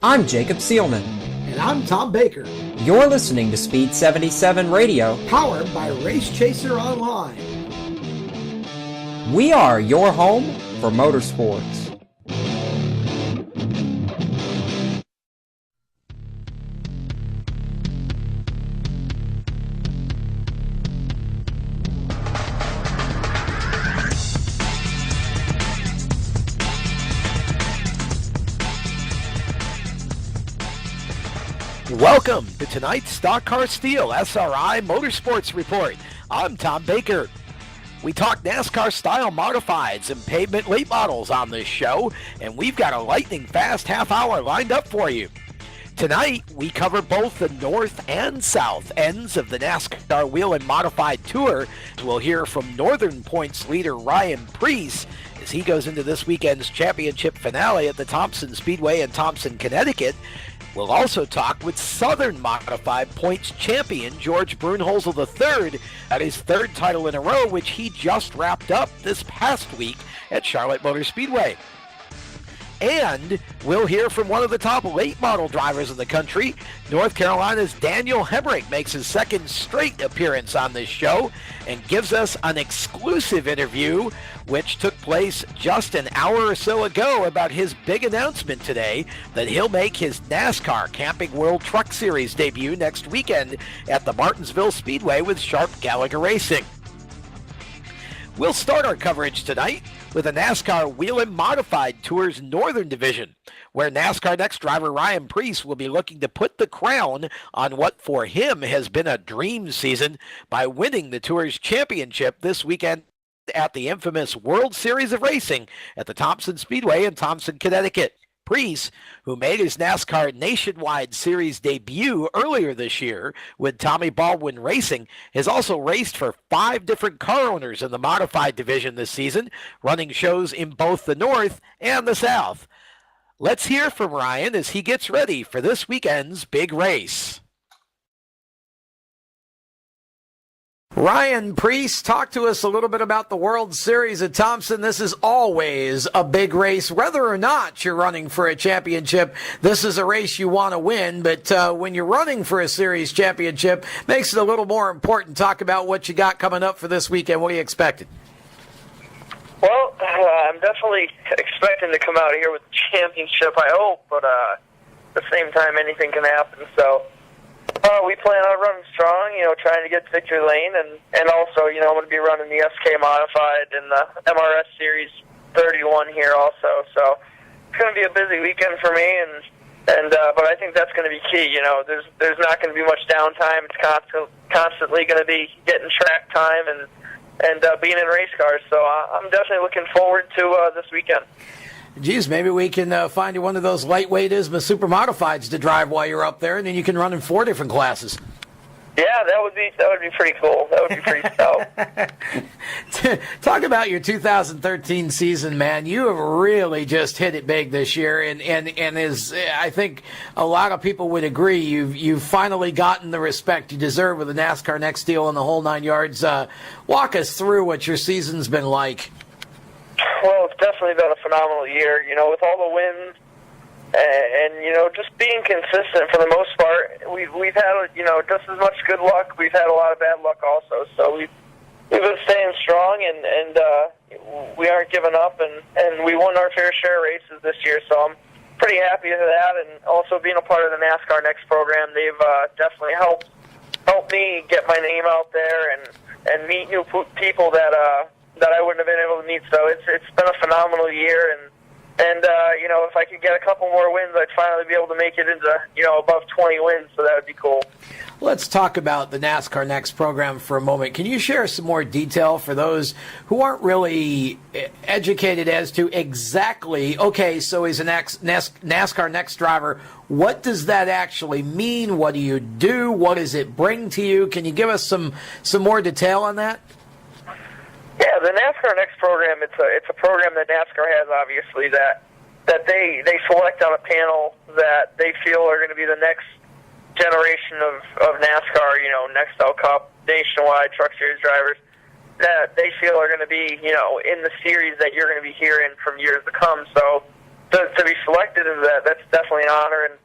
I'm Jacob Seelman. And I'm Tom Baker. You're listening to Speed 77 Radio, powered by Race Chaser Online. We are your home for motorsports. Welcome to tonight's Stock Car Steel SRI Motorsports Report. I'm Tom Baker. We talk NASCAR style modifieds and pavement late models on this show, and we've got a lightning fast half hour lined up for you. Tonight, we cover both the north and south ends of the NASCAR Wheel and Modified Tour. We'll hear from Northern Points leader Ryan Preece as he goes into this weekend's championship finale at the Thompson Speedway in Thompson, Connecticut. We'll also talk with Southern Modified points champion George Brunnhoelzl III at his third title in a row, which he just wrapped up this past week at Charlotte Motor Speedway. And we'll hear from one of the top late model drivers in the country. North Carolina's Daniel Hemric makes his second straight appearance on this show and gives us an exclusive interview which took place just an hour or so ago about his big announcement today that he'll make his NASCAR Camping World Truck Series debut next weekend at the Martinsville Speedway with Sharp Gallagher Racing. We'll start our coverage tonight with the NASCAR Wheel and Modified Tour's Northern Division, where NASCAR Next driver Ryan Preece will be looking to put the crown on what for him has been a dream season by winning the Tour's championship this weekend at the infamous World Series of Racing at the Thompson Speedway in Thompson, Connecticut. Preece, who made his NASCAR Nationwide Series debut earlier this year with Tommy Baldwin Racing, has also raced for 5 different car owners in the modified division this season, running shows in both the North and the South. Let's hear from Ryan as he gets ready for this weekend's big race. Ryan Preece, talk to us a little bit about the World Series at Thompson. This is always a big race. Whether or not you're running for a championship, this is a race you want to win. But when you're running for a series championship, makes it a little more important. Talk about what you got coming up for this weekend. What are you expecting? Well, I'm definitely expecting to come out here with the championship, I hope. But at the same time, anything can happen. So we plan on running strong, trying to get to victory lane, and also, I'm going to be running the SK Modified and the MRS Series 31 here also. So it's going to be a busy weekend for me, but I think that's going to be key. There's not going to be much downtime. It's constantly going to be getting track time and being in race cars. So I'm definitely looking forward to this weekend. Geez, maybe we can find you one of those lightweight ISMA super modifieds to drive while you're up there, and then you can run in 4 different classes. Yeah, that would be pretty cool. That would be pretty stout. Talk about your 2013 season, man. You have really just hit it big this year, and as I think a lot of people would agree, you've finally gotten the respect you deserve with the NASCAR Next deal and the whole 9 yards. Walk us through what your season's been like. Well, it's definitely been a phenomenal year, with all the wins and just being consistent for the most part. We've had, just as much good luck. We've had a lot of bad luck also. So we've been staying strong and we aren't giving up and we won our fair share of races this year. So I'm pretty happy with that, and also being a part of the NASCAR Next program, they've definitely helped me get my name out there and meet new people that I wouldn't have been able to meet. So it's been a phenomenal year, and if I could get a couple more wins, I'd finally be able to make it into above 20 wins. So that would be cool. Let's talk about the NASCAR Next program for a moment. Can you share some more detail for those who aren't really educated as to exactly, okay, so he's a NASCAR Next driver. What does that actually mean? What do you do? What does it bring to you? Can you give us some more detail on that? Yeah, the NASCAR Next program, it's a program that NASCAR has, obviously, that they select on a panel that they feel are going to be the next generation of NASCAR, Nextel Cup, Nationwide, Truck Series drivers, that they feel are going to be, in the series that you're going to be hearing from years to come. So to be selected into that's definitely an honor. And,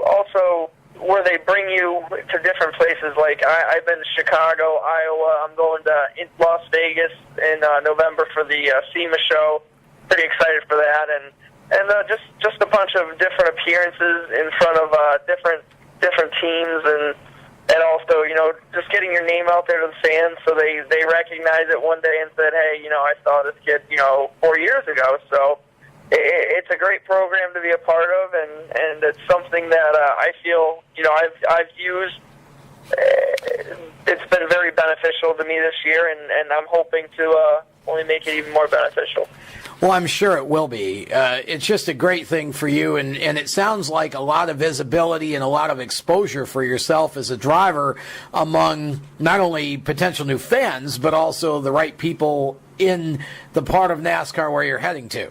also where they bring you to different places, like I've been to Chicago, Iowa, I'm going to Las Vegas in November for the SEMA show. Pretty excited for that, and just a bunch of different appearances in front of different teams, and also, just getting your name out there to the fans so they recognize it one day and said, hey, I saw this kid, 4 years ago. So it's a great program to be a part of, and it's something that I feel, I've used. It's been very beneficial to me this year, and I'm hoping to only make it even more beneficial. Well, I'm sure it will be. It's just a great thing for you, and it sounds like a lot of visibility and a lot of exposure for yourself as a driver among not only potential new fans, but also the right people in the part of NASCAR where you're heading to.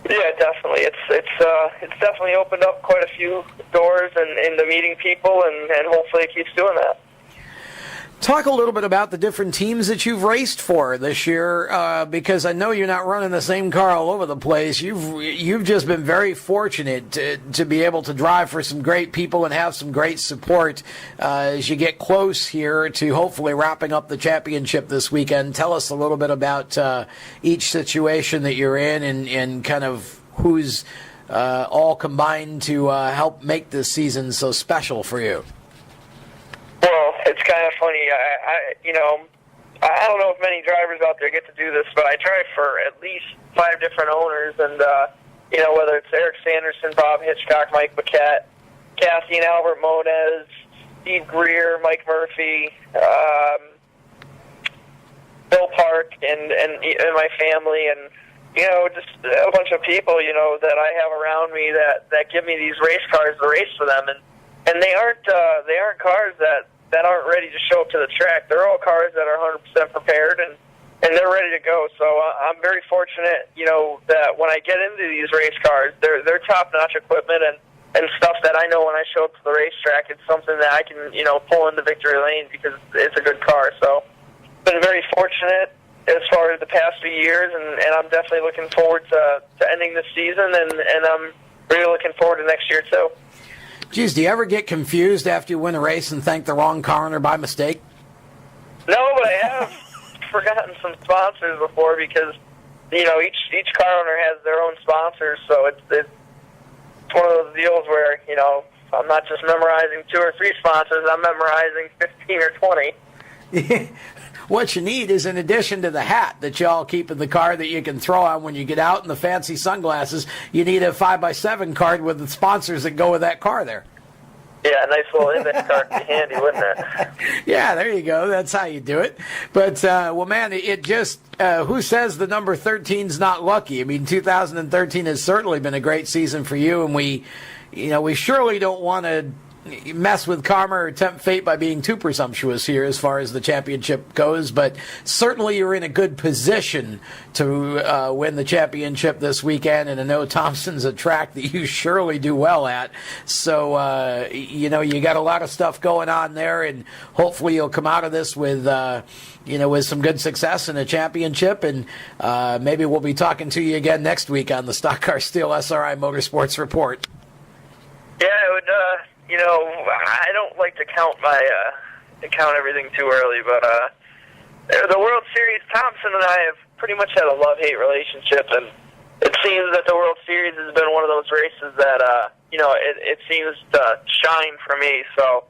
Yeah, definitely. It's definitely opened up quite a few doors and into meeting people, and hopefully it keeps doing that. Talk a little bit about the different teams that you've raced for this year, because I know you're not running the same car all over the place. You've just been very fortunate to be able to drive for some great people and have some great support as you get close here to hopefully wrapping up the championship this weekend. Tell us a little bit about each situation that you're in and kind of who's all combined to help make this season so special for you. Well, it's kind of funny. I don't know if many drivers out there get to do this, but I drive for at least 5 different owners, and whether it's Eric Sanderson, Bob Hitchcock, Mike Paquette, Cassie and Albert Moniz, Steve Greer, Mike Murphy, Bill Park, and my family, and just a bunch of people that I have around me that give me these race cars to race for them, and they aren't cars that aren't ready to show up to the track. They're all cars that are 100% prepared and they're ready to go. So I'm very fortunate, that when I get into these race cars, they're top-notch equipment and stuff that I know when I show up to the racetrack, it's something that I can, pull into victory lane because it's a good car. So been very fortunate as far as the past few years, and I'm definitely looking forward to ending this season, and I'm really looking forward to next year too. Geez, do you ever get confused after you win a race and thank the wrong car owner by mistake? No, but I have forgotten some sponsors before because, each car owner has their own sponsors, so it's one of those deals where, I'm not just memorizing 2 or 3 sponsors, I'm memorizing 15 or 20. What you need is, in addition to the hat that you all keep in the car that you can throw on when you get out and the fancy sunglasses, you need a 5x7 card with the sponsors that go with that car there. Yeah, a nice little index card would be handy, wouldn't it? Yeah, there you go. That's how you do it. But, well, man, it just, who says the number 13's not lucky? I mean, 2013 has certainly been a great season for you, and we surely don't want to mess with karma or tempt fate by being too presumptuous here as far as the championship goes, but certainly you're in a good position to win the championship this weekend, and I know Thompson's a track that you surely do well at, so you got a lot of stuff going on there, and hopefully you'll come out of this with with some good success in a championship, and maybe we'll be talking to you again next week on the Stock Car Steel SRI Motorsports Report. Yeah, it would. I don't like to count everything too early, but the World Series, Thompson and I have pretty much had a love-hate relationship, and it seems that the World Series has been one of those races that it seems to shine for me. So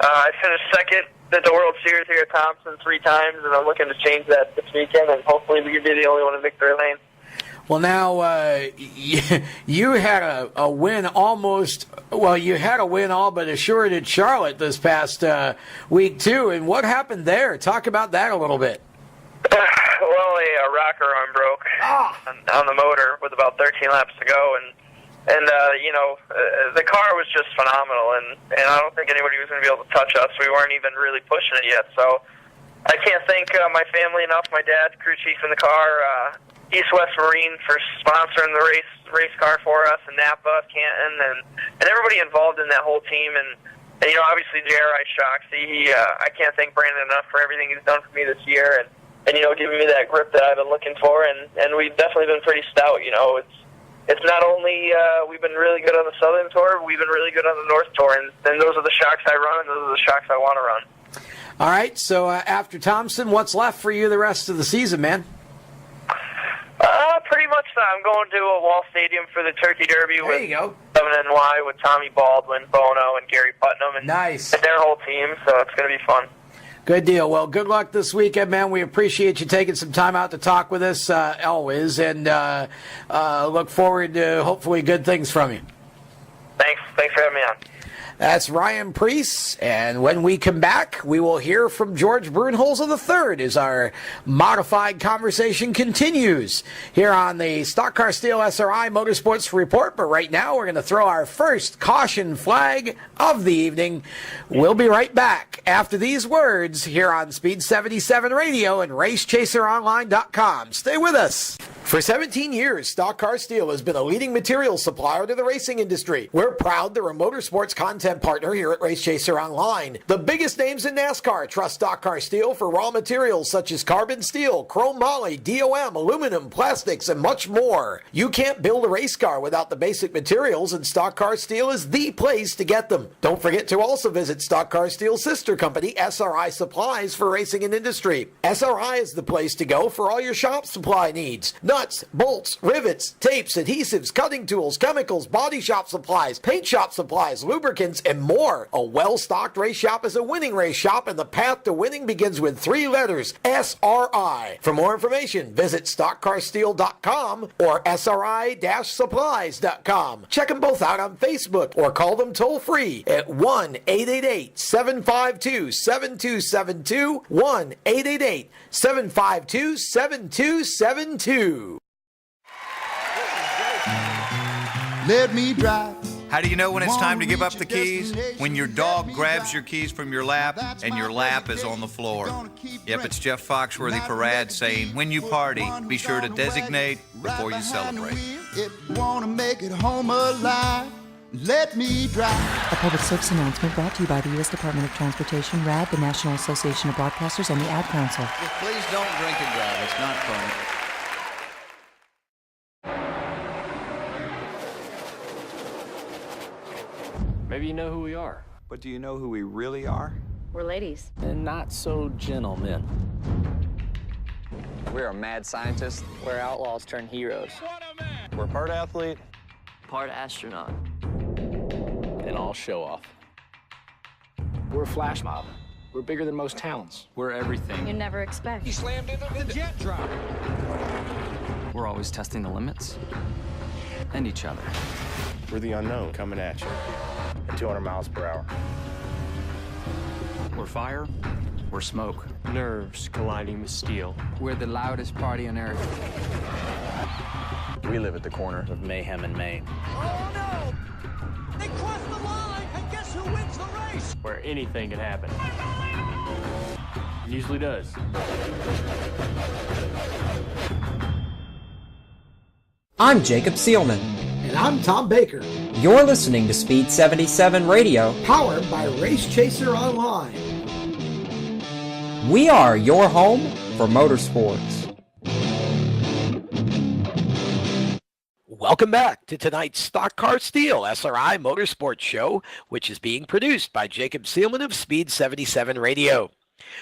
I finished second at the World Series here at Thompson 3 times, and I'm looking to change that this weekend, and hopefully we can be the only one in victory lane. Well, now, you had a win you had a win all but assured at Charlotte this past week, too. And what happened there? Talk about that a little bit. Well, a rocker arm broke on the motor with about 13 laps to go. And the car was just phenomenal. And I don't think anybody was going to be able to touch us. We weren't even really pushing it yet. So I can't thank my family enough, my dad, crew chief in the car, East West Marine for sponsoring the race car for us, and Napa, Canton, and everybody involved in that whole team. And obviously J.R.I. Shoxey, I can't thank Brandon enough for everything he's done for me this year, and giving me that grip that I've been looking for. And we've definitely been pretty stout. it's not only we've been really good on the Southern Tour, we've been really good on the North Tour, and those are the shocks I run, and those are the shocks I want to run. All right, so after Thompson, what's left for you the rest of the season, man? Pretty much so. I'm going to a Wall Stadium for the Turkey Derby There you go. 7NY with Tommy Baldwin, Bono, and Gary Putnam, and, Nice. and their whole team, so it's going to be fun. Good deal. Well, good luck this weekend, man. We appreciate you taking some time out to talk with us, always, and look forward to hopefully good things from you. Thanks for having me on. That's Ryan Preece, and when we come back, we will hear from George Brunnhoelzl III as our modified conversation continues here on the Stock Car Steel SRI Motorsports Report. But right now, we're going to throw our first caution flag of the evening. We'll be right back after these words here on Speed 77 Radio and RaceChaserOnline.com. Stay with us. For 17 years, Stock Car Steel has been a leading material supplier to the racing industry. We're proud they're a motorsports content partner here at Race Chaser Online. The biggest names in NASCAR trust Stock Car Steel for raw materials such as carbon steel, chrome moly, DOM, aluminum, plastics, and much more. You can't build a race car without the basic materials, and Stock Car Steel is the place to get them. Don't forget to also visit Stock Car Steel's sister company, SRI Supplies, for racing and industry. SRI is the place to go for all your shop supply needs. Nuts, bolts, rivets, tapes, adhesives, cutting tools, chemicals, body shop supplies, paint shop supplies, lubricants, and more. A well-stocked race shop is a winning race shop, and the path to winning begins with 3 letters, SRI. For more information, visit StockCarSteel.com or SRI-supplies.com. Check them both out on Facebook or call them toll-free at 1-888-752-7272, 1-888-752-7272. Let me drive. How do you know when it's time to give up the keys? When your dog grabs your keys from your lap and your lap is on the floor. Yep, it's Jeff Foxworthy Parade saying, when you party, be sure to designate before you celebrate. If you want to make it home alive, let me drive. A public service announcement brought to you by the U.S. Department of Transportation, RAD, the National Association of Broadcasters, and the Ad Council. Please don't drink and drive. It's not fun. Maybe you know who we are. But do you know who we really are? We're ladies. And not so gentlemen. We're a mad scientist. We're outlaws turned heroes. We're part athlete. Part astronaut. And all show off. We're a flash mob. We're bigger than most towns. We're everything. You never expect. He slammed into the jet drop. We're always testing the limits. And each other. We're the unknown coming at you at 200 miles per hour. We're fire. We're smoke. Nerves colliding with steel. We're the loudest party on earth. We live at the corner of Mayhem and Maine. Oh no! They crossed the line, and guess who wins the race? Where anything can happen. It usually does. I'm Jacob Seelman. And I'm Tom Baker. You're listening to Speed 77 Radio, Powered by Race Chaser Online. We are your home for motorsports. Welcome back to tonight's Stock Car Steel SRI Motorsports Show, which is being produced by Jacob Seelman of Speed 77 Radio.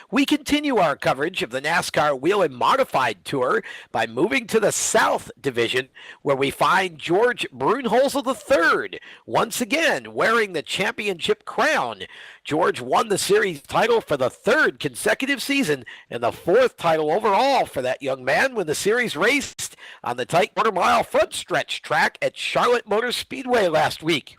We continue our coverage of the NASCAR Wheel and Modified Tour by moving to the South Division, where we find George Brunnhoelzl III, once again wearing the championship crown. George won the series title for the 3rd consecutive season and the 4th title overall for that young man when the series raced on the tight quarter-mile front stretch track at Charlotte Motor Speedway last week.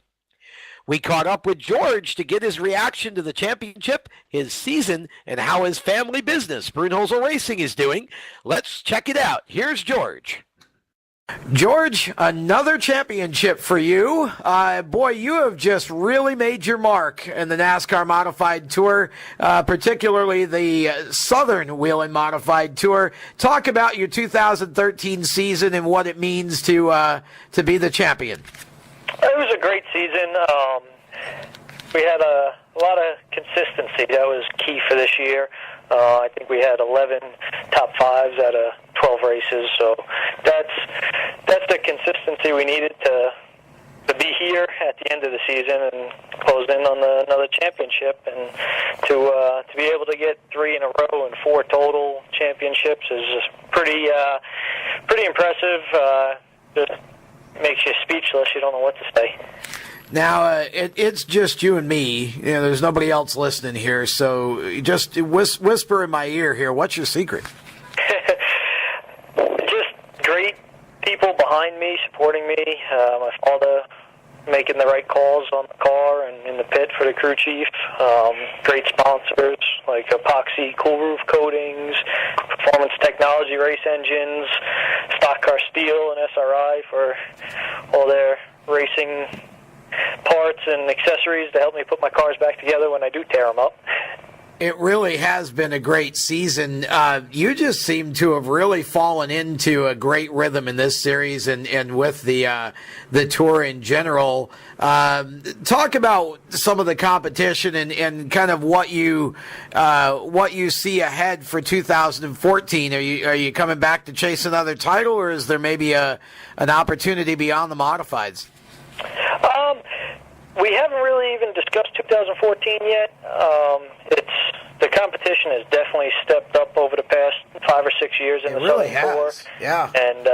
We caught up with George to get his reaction to the championship, his season, and how his family business, Brunnhoelzl Racing, is doing. Let's check it out. Here's George. George, another championship for you. Boy, you have just really made your mark in the NASCAR Modified Tour, particularly the Southern Wheel and Modified Tour. Talk about your 2013 season and what it means to be the champion. It was a great season. We had a lot of consistency. That was key for this year. I think we had 11 top fives out of 12 races, so that's the consistency we needed to be here at the end of the season and close in on another championship, and to be able to get 3 in a row and 4 total championships is just pretty impressive. Just makes you speechless. You don't know what to say. Now, it's just you and me. You know, there's nobody else listening here, so just whisper in my ear here. What's your secret? Just great people behind me, supporting me. My father making the right calls on the car and in the pit for the crew chief. Great sponsors like Epoxy Cool Roof Coatings, Performance Technology Race Engines, Stock Car Steel, and SRI for all their racing parts and accessories to help me put my cars back together when I do tear them up. It really has been a great season. You just seem to have really fallen into a great rhythm in this series and with the tour in general. Talk about some of the competition and kind of what you see ahead for 2014. Are you coming back to chase another title, or is there maybe an opportunity beyond the modifieds? We haven't really even discussed 2014 yet. The competition has definitely stepped up over the past 5 or 6 years in the really Southern Tour. Yeah. And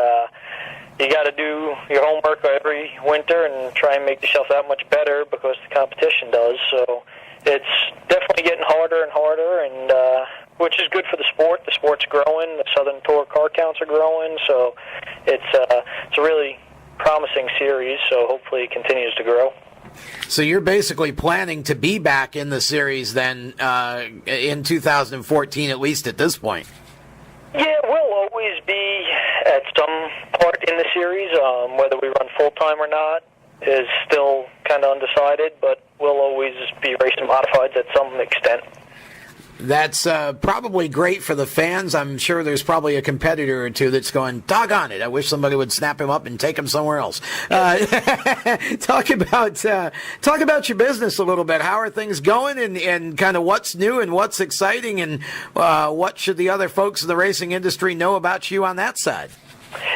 you got to do your homework every winter and try and make yourself that much better because the competition does. So it's definitely getting harder and harder, and which is good for the sport. The sport's growing. The Southern Tour car counts are growing. So it's a really promising series. So hopefully it continues to grow. So you're basically planning to be back in the series then in 2014, at least at this point. Yeah, we'll always be at some part in the series. Whether we run full-time or not is still kind of undecided, but we'll always be racing modifieds at some extent. That's probably great for the fans. I'm sure there's probably a competitor or two that's going, doggone it, I wish somebody would snap him up and take him somewhere else. Talk about your business a little bit. How are things going, and kind of what's new and what's exciting, and what should the other folks in the racing industry know about you on that side?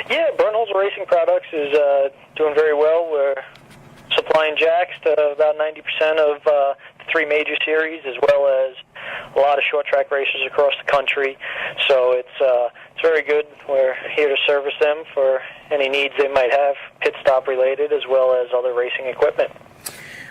Yeah, Brunnhoelzl Racing Products is doing very well. We're supplying jacks to about 90% of the 3 major series, as well as a lot of short track races across the country. So it's very good. We're here to service them for any needs they might have, pit stop related, as well as other racing equipment.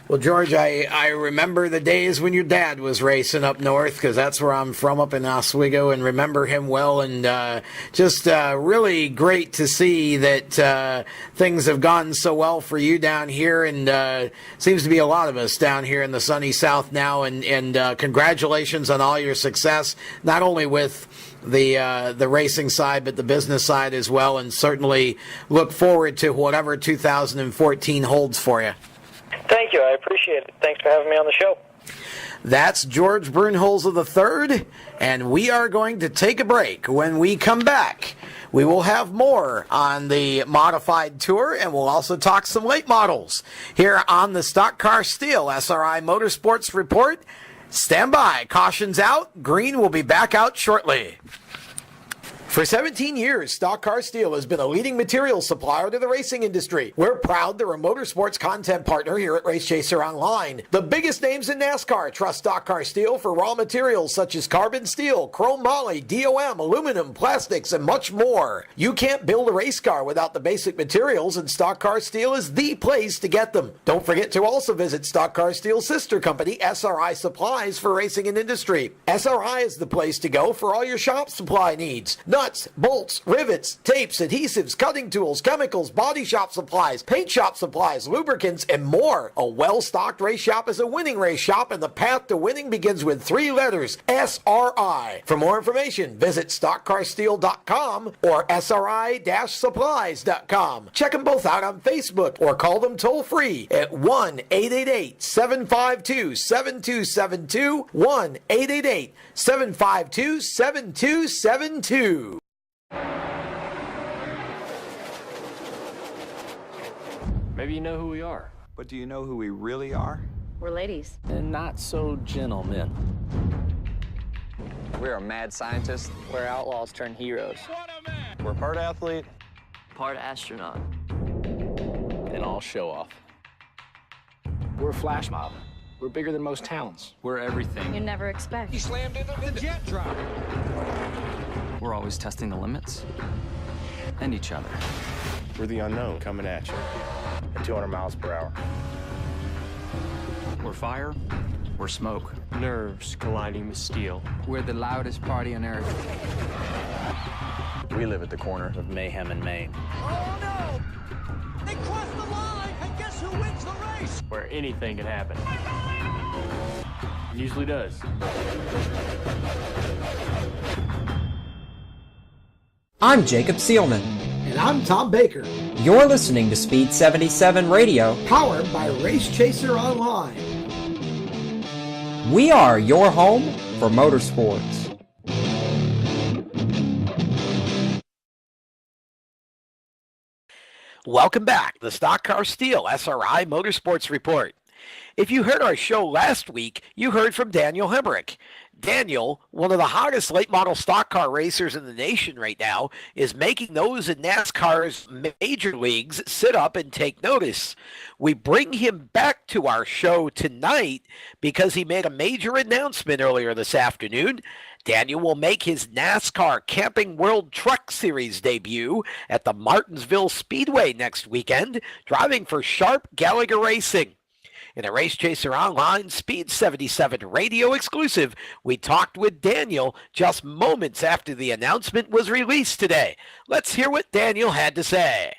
Well, George, I remember the days when your dad was racing up north, because that's where I'm from, up in Oswego, and remember him well. And just really great to see that things have gone so well for you down here, and seems to be a lot of us down here in the sunny South now. And congratulations on all your success, not only with the racing side, but the business side as well. And certainly look forward to whatever 2014 holds for you. Thank you. I appreciate it. Thanks for having me on the show. That's George Brunnhoelzl III, and we are going to take a break. When we come back, we will have more on the Modified Tour, and we'll also talk some late models here on the Stock Car Steel SRI Motorsports Report. Stand by. Caution's out. Green will be back out shortly. For 17 years, Stock Car Steel has been a leading materials supplier to the racing industry. We're proud they're a motorsports content partner here at Race Chaser Online. The biggest names in NASCAR trust Stock Car Steel for raw materials such as carbon steel, chrome moly, DOM, aluminum, plastics, and much more. You can't build a race car without the basic materials, and Stock Car Steel is the place to get them. Don't forget to also visit Stock Car Steel's sister company, SRI Supplies, for racing and industry. SRI is the place to go for all your shop supply needs. Nuts, bolts, rivets, tapes, adhesives, cutting tools, chemicals, body shop supplies, paint shop supplies, lubricants, and more. A well-stocked race shop is a winning race shop, and the path to winning begins with 3 letters, SRI. For more information, visit stockcarsteel.com or SRI-supplies.com. Check them both out on Facebook or call them toll-free at 1-888-752-7272, 1-888-752-7272. Maybe you know who we are. But do you know who we really are? We're ladies. And not so gentlemen. We're a mad scientist. We're outlaws turned heroes. We're part athlete, Part astronaut. and all show off. We're a flash mob. We're bigger than most towns. We're everything. You never expect. He slammed into the jet drop. We're always testing the limits and each other. We're the unknown coming at you at 200 miles per hour. We're fire, we're smoke. Nerves colliding with steel. We're the loudest party on earth. We live at the corner of Mayhem and Maine. Oh no! They crossed the line, and guess who wins the race? Where anything can happen. It usually does. I'm Jacob Seelman. And I'm Tom Baker. You're listening to Speed 77 Radio, powered by Race Chaser Online. We are your home for motorsports. Welcome back, the Stock Car Steel SRI Motorsports Report. If you heard our show last week, you heard from Daniel Hemric. Daniel, one of the hottest late model stock car racers in the nation right now, is making those in NASCAR's major leagues sit up and take notice. We bring him back to our show tonight because he made a major announcement earlier this afternoon. Daniel will make his NASCAR Camping World Truck Series debut at the Martinsville Speedway next weekend, driving for Sharp Gallagher Racing. In a Race Chaser Online Speed 77 radio exclusive, we talked with Daniel just moments after the announcement was released today. Let's hear what Daniel had to say.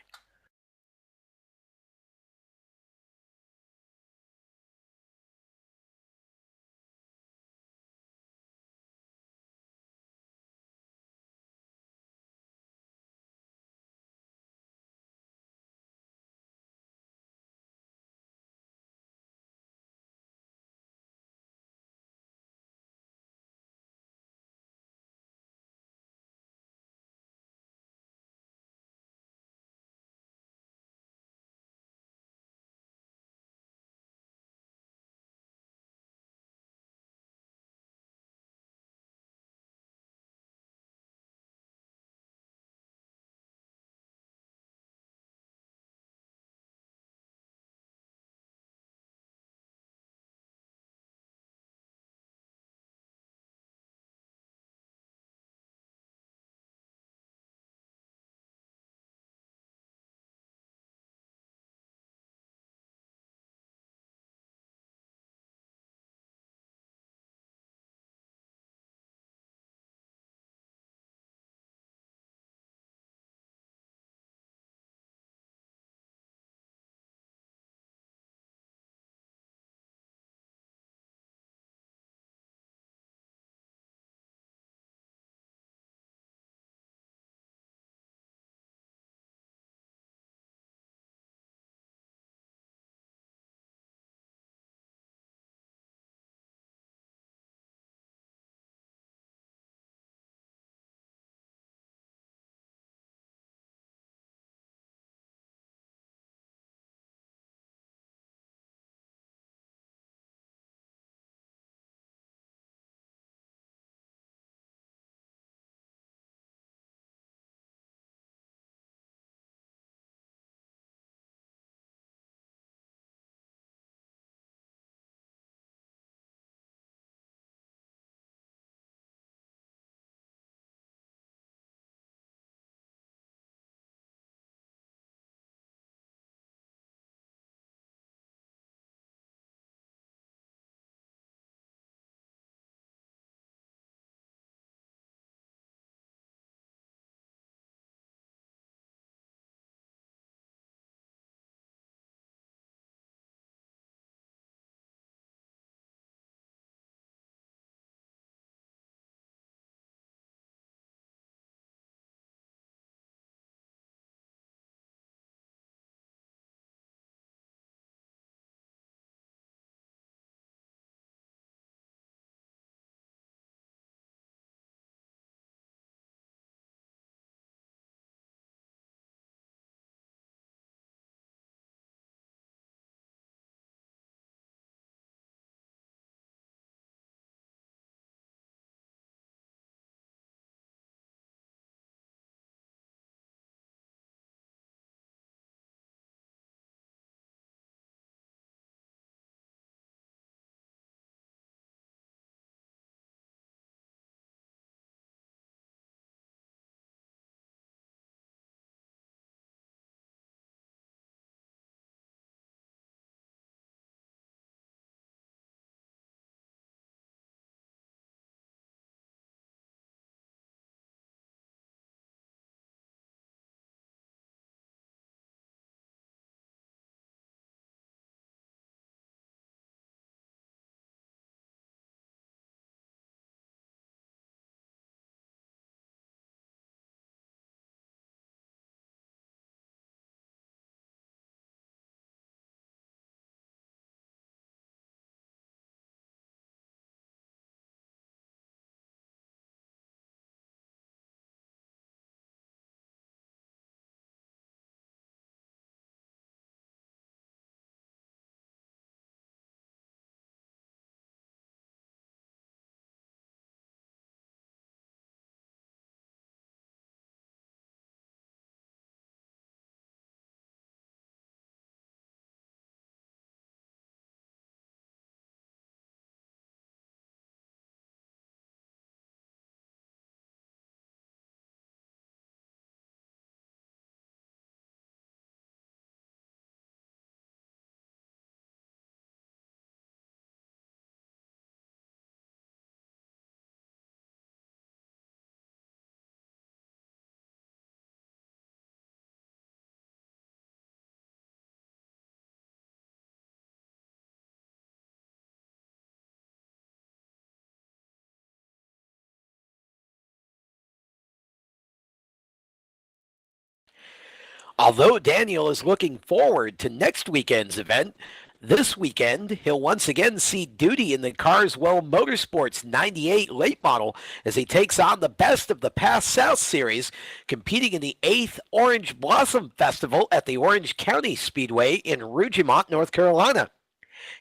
Although Daniel is looking forward to next weekend's event, this weekend he'll once again see duty in the Carswell Motorsports 98 late model as he takes on the best of the Past South Series, competing in the 8th Orange Blossom Festival at the Orange County Speedway in Rougemont, North Carolina.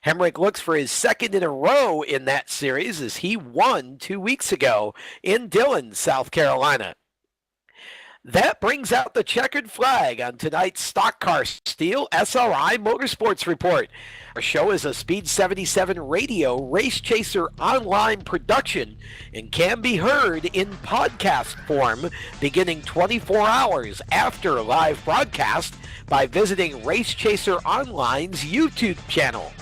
Hemric looks for his second in a row in that series as he won 2 weeks ago in Dillon, South Carolina. That brings out the checkered flag on tonight's Stock Car Steel SRI Motorsports Report. Our show is a Speed 77 radio Race Chaser online production and can be heard in podcast form beginning 24 hours after live broadcast by visiting Race Chaser Online's YouTube channel.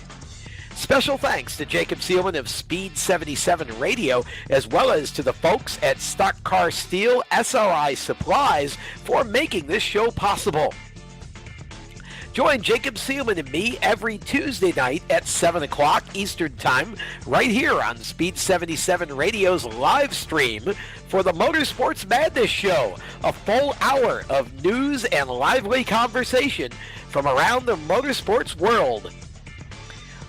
Special thanks to Jacob Seelman of Speed 77 Radio, as well as to the folks at Stock Car Steel SRI Supplies for making this show possible. Join Jacob Seelman and me every Tuesday night at 7 o'clock Eastern Time, right here on Speed 77 Radio's live stream for the Motorsports Madness Show, a full hour of news and lively conversation from around the motorsports world.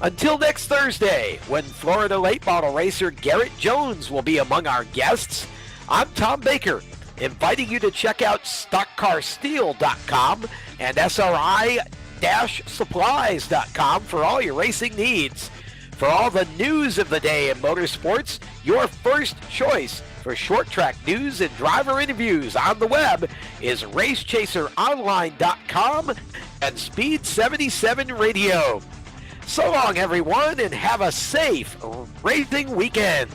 Until next Thursday, when Florida late model racer Garrett Jones will be among our guests, I'm Tom Baker, inviting you to check out StockCarSteel.com and SRI-Supplies.com for all your racing needs. For all the news of the day in motorsports, your first choice for short track news and driver interviews on the web is RaceChaserOnline.com and Speed 77 Radio. So long, everyone, and have a safe racing weekend.